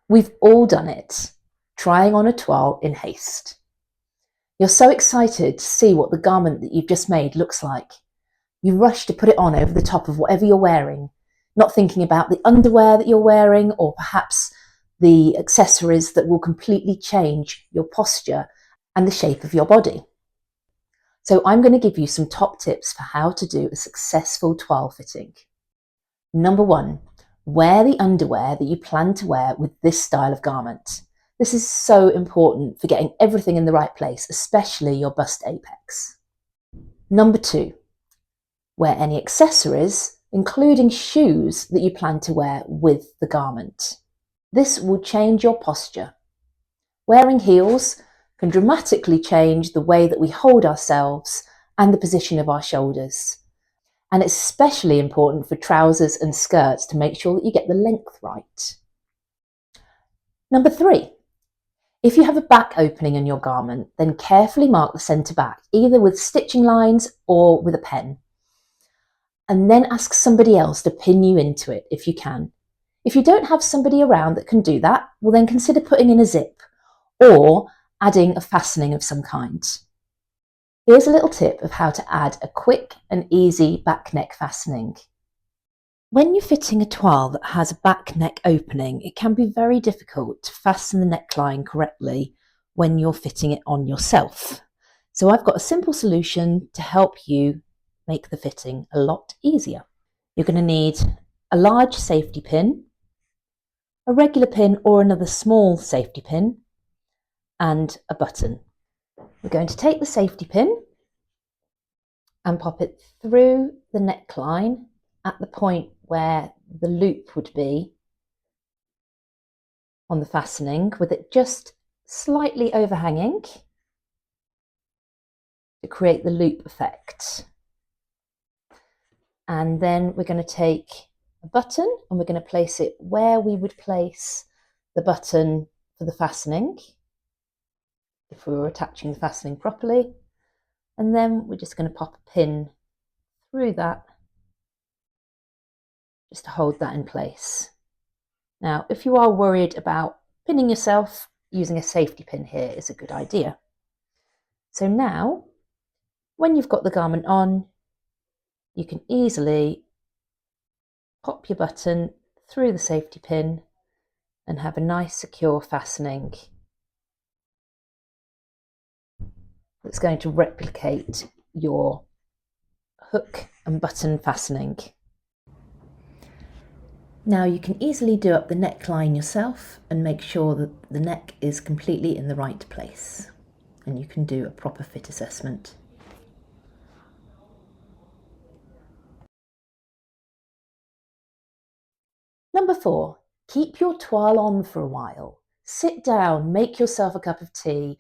We've all done it, trying on a toile in haste. You're so excited to see what the garment that you've just made looks like. You rush to put it on over the top of whatever you're wearing, not thinking about the underwear that you're wearing or perhaps the accessories that will completely change your posture and the shape of your body. So I'm going to give you some top tips for how to do a successful toile fitting. Number 1, wear the underwear that you plan to wear with this style of garment. This is so important for getting everything in the right place, especially your bust apex. Number 2, wear any accessories, including shoes that you plan to wear with the garment. This will change your posture. Wearing heels can dramatically change the way that we hold ourselves and the position of our shoulders. And it's especially important for trousers and skirts to make sure that you get the length right. Number 3, if you have a back opening in your garment, then carefully mark the centre back, either with stitching lines or with a pen. And then ask somebody else to pin you into it if you can. If you don't have somebody around that can do that, well then consider putting in a zip or adding a fastening of some kind. Here's a little tip of how to add a quick and easy back neck fastening. When you're fitting a toile that has a back neck opening, it can be very difficult to fasten the neckline correctly when you're fitting it on yourself. So I've got a simple solution to help you make the fitting a lot easier. You're going to need a large safety pin, a regular pin or another small safety pin, and a button. We're going to take the safety pin and pop it through the neckline at the point where the loop would be on the fastening, with it just slightly overhanging to create the loop effect. And then we're going to take a button and we're going to place it where we would place the button for the fastening if we were attaching the fastening properly. And then we're just going to pop a pin through that just to hold that in place. Now, if you are worried about pinning yourself, using a safety pin here is a good idea. So now, when you've got the garment on, you can easily pop your button through the safety pin and have a nice secure fastening that's going to replicate your hook and button fastening. Now you can easily do up the neckline yourself and make sure that the neck is completely in the right place, and you can do a proper fit assessment. Number 4, keep your toile on for a while. Sit down, make yourself a cup of tea,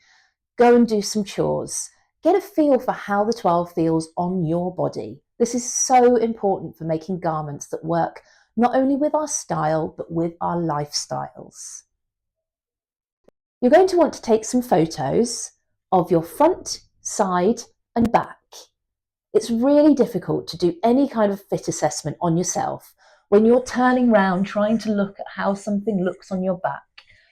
go and do some chores. Get a feel for how the toile feels on your body. This is so important for making garments that work not only with our style, but with our lifestyles. You're going to want to take some photos of your front, side, and back. It's really difficult to do any kind of fit assessment on yourself when you're turning around trying to look at how something looks on your back.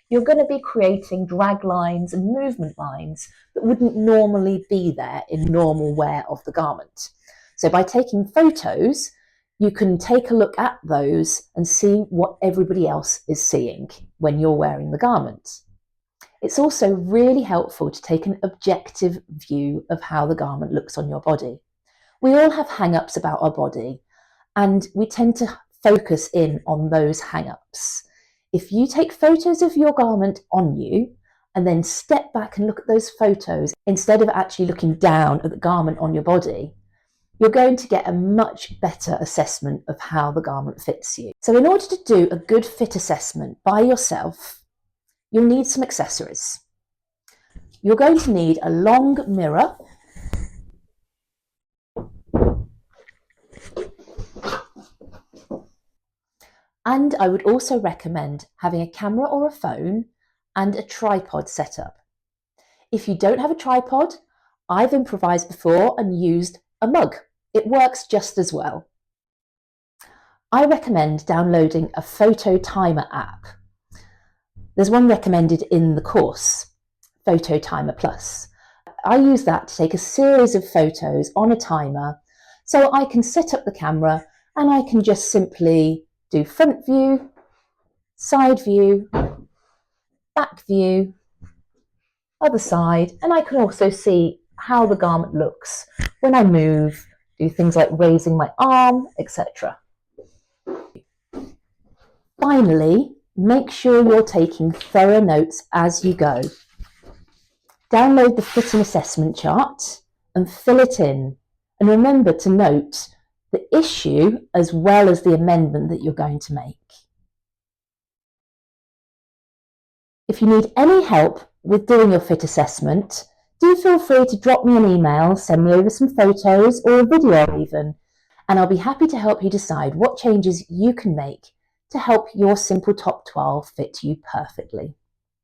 You're going to be creating drag lines and movement lines that wouldn't normally be there in normal wear of the garment. So by taking photos, you can take a look at those and see what everybody else is seeing when you're wearing the garment. It's also really helpful to take an objective view of how the garment looks on your body. We all have hang-ups about our body, and we tend to focus in on those hang-ups. If you take photos of your garment on you and then step back and look at those photos instead of actually looking down at the garment on your body, you're going to get a much better assessment of how the garment fits you. So in order to do a good fit assessment by yourself, you'll need some accessories. You're going to need a long mirror, and I would also recommend having a camera or a phone and a tripod set up. If you don't have a tripod, I've improvised before and used a mug. It works just as well. I recommend downloading a photo timer app. There's one recommended in the course, Photo Timer Plus. I use that to take a series of photos on a timer so I can set up the camera and I can just simply do front view, side view, back view, other side, and I can also see how the garment looks when I move, do things like raising my arm, etc. Finally, make sure you're taking thorough notes as you go. Download the fitting assessment chart and fill it in. And remember to note the issue as well as the amendment that you're going to make. If you need any help with doing your fit assessment, do feel free to drop me an email, send me over some photos or a video even, and I'll be happy to help you decide what changes you can make to help your simple top 12 fit you perfectly.